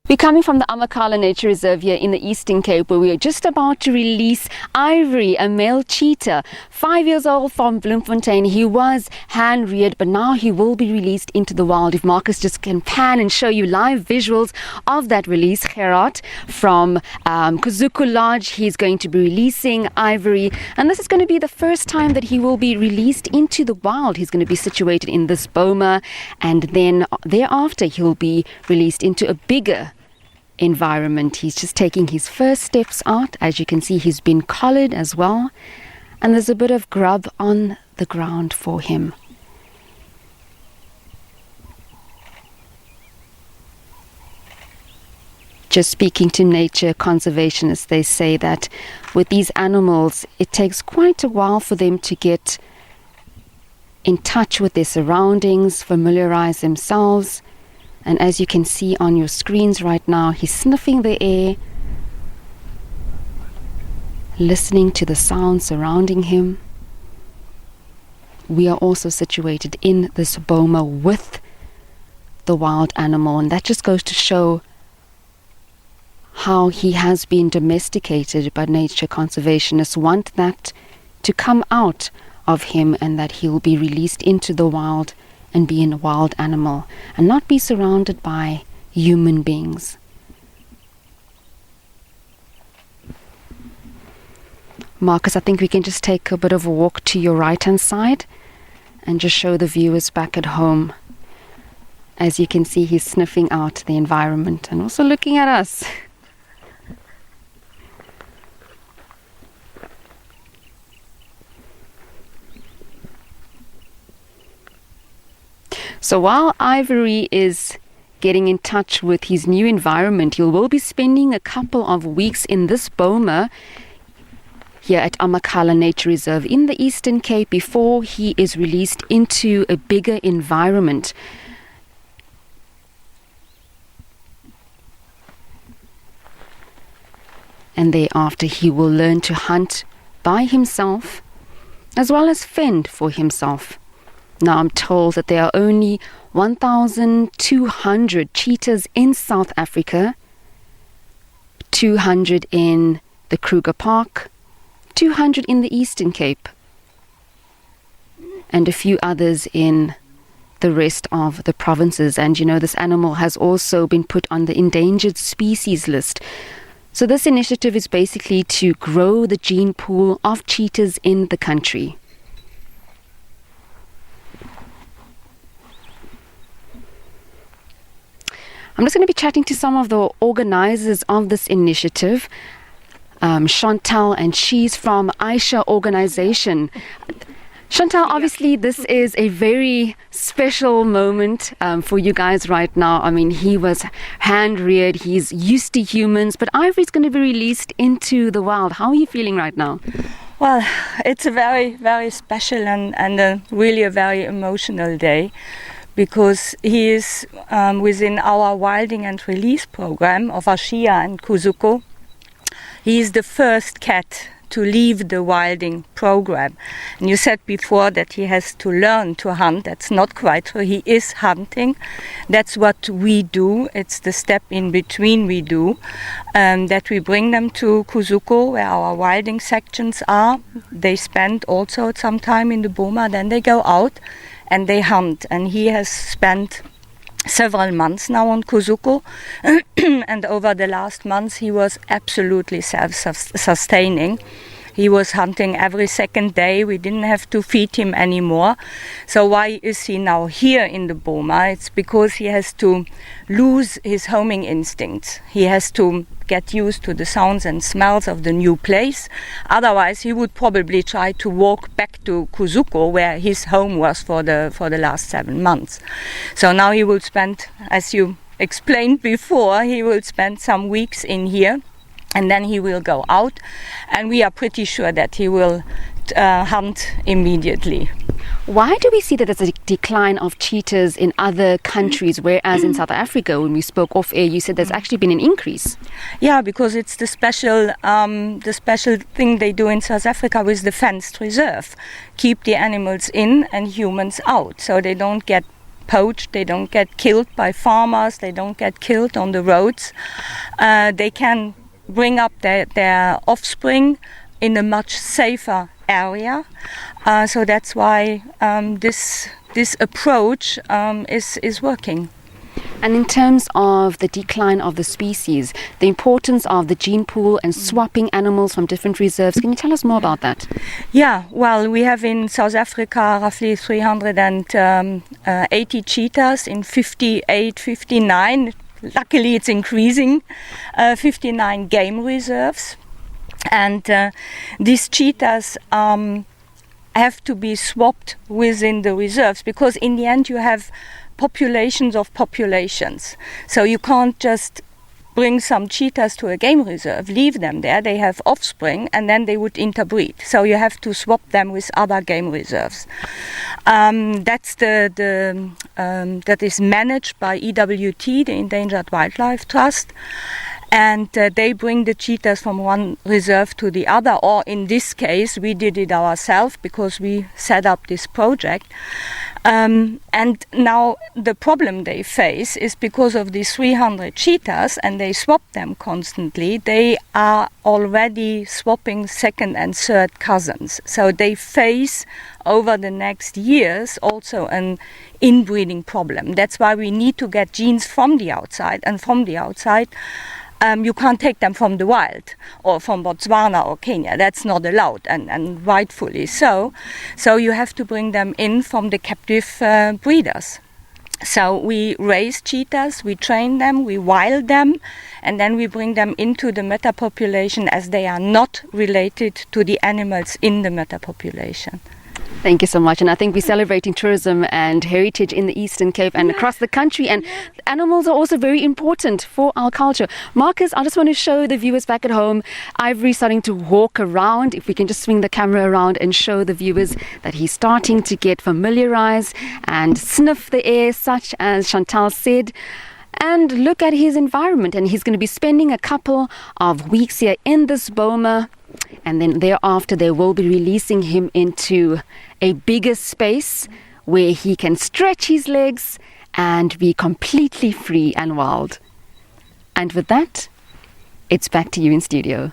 We're coming from the Amakhala Nature Reserve here in the Eastern Cape, where we are just about to release Ivory, a male cheetah, 5 years old, from Bloemfontein. He was hand-reared, but now he will be released into the wild. If Marcus just can pan and show you live visuals of that release. Gerard from Kuzuku Lodge, he's going to be releasing Ivory, and this is going to be the first time that he will be released into the wild. He's going to be situated in this boma, and then thereafter he'll be released into a bigger environment. He's just taking his first steps out. As you can see, he's been collared as well, and there's a bit of grub on the ground for him. Just speaking to nature conservationists, they say that with these animals, it takes quite a while for them to get in touch with their surroundings, familiarize themselves. And as you can see on your screens right now, he's sniffing the air, listening to the sounds surrounding him. We are also situated in this boma with the wild animal, and that just goes to show how he has been domesticated. But nature conservationists want that to come out of him, and that he will be released into the wild and be a wild animal and not be surrounded by human beings. Marcus, I think we can just take a bit of a walk to your right hand side and just show the viewers back at home. As you can see, he's sniffing out the environment and also looking at us. So while Ivory is getting in touch with his new environment, he will be spending a couple of weeks in this boma here at Amakhala Nature Reserve in the Eastern Cape before he is released into a bigger environment. And thereafter he will learn to hunt by himself as well as fend for himself. Now I'm told that there are only 1,200 cheetahs in South Africa, 200 in the Kruger Park, 200 in the Eastern Cape, and a few others in the rest of the provinces. And you know, this animal has also been put on the endangered species list. So this initiative is basically to grow the gene pool of cheetahs in the country. I'm just going to be chatting to some of the organizers of this initiative, Chantal, and she's from Aisha organization. Chantal, obviously this is a very special moment for you guys right now. I mean, he was hand-reared, he's used to humans, but Ivory's going to be released into the wild. How are you feeling right now? Well, it's a very, very special and really a very emotional day, because he is within our wilding and release program of Ashia and Kuzuko. He is the first cat to leave the wilding program. And you said before that he has to learn to hunt. That's not quite true. He is hunting. That's what we do. It's the step in between we do. That we bring them to Kuzuko, where our wilding sections are. They spend also some time in the boma, then they go out and they hunt. And he has spent several months now on Kuzuko, and over the last months he was absolutely self-sustaining. He was hunting every second day. We didn't have to feed him anymore. So why is he now here in the boma? It's because he has to lose his homing instincts. He has to get used to the sounds and smells of the new place. Otherwise, he would probably try to walk back to Kuzuko, where his home was for the last 7 months. So now he will spend, as you explained before, he will spend some weeks in here, and then he will go out, and we are pretty sure that he will hunt immediately. Why do we see that there's a decline of cheetahs in other countries, whereas in South Africa, when we spoke off air, you said there's actually been an increase? Yeah, because it's the special thing they do in South Africa with the fenced reserve. Keep the animals in and humans out, so they don't get poached, they don't get killed by farmers, they don't get killed on the roads. They can bring up their offspring in a much safer area. So that's why this approach is working. And in terms of the decline of the species, the importance of the gene pool and swapping animals from different reserves, can you tell us more about that? Yeah, well, we have in South Africa roughly 380 cheetahs in 58, 59. Luckily, it's increasing, 59 game reserves. And these cheetahs have to be swapped within the reserves, because in the end you have populations of populations. So you can't just bring some cheetahs to a game reserve, leave them there, they have offspring, and then they would interbreed. So you have to swap them with other game reserves. That is managed by EWT, the Endangered Wildlife Trust. And they bring the cheetahs from one reserve to the other, or in this case we did it ourselves because we set up this project. And now the problem they face is because of these 300 cheetahs, and they swap them constantly, they are already swapping second and third cousins. So they face over the next years also an inbreeding problem. That's why we need to get genes from the outside, and from the outside you can't take them from the wild or from Botswana or Kenya. That's not allowed, and rightfully so. So you have to bring them in from the captive breeders. So we raise cheetahs, we train them, we wild them, and then we bring them into the metapopulation as they are not related to the animals in the metapopulation. Thank you so much. And I think we're celebrating tourism and heritage in the Eastern Cape and across the country. And animals are also very important for our culture. Marcus, I just want to show the viewers back at home Ivory starting to walk around. If we can just swing the camera around and show the viewers that he's starting to get familiarized and sniff the air, such as Chantal said. And look at his environment. And he's going to be spending a couple of weeks here in this boma. And then thereafter, they will be releasing him into a bigger space where he can stretch his legs and be completely free and wild. And with that, it's back to you in studio.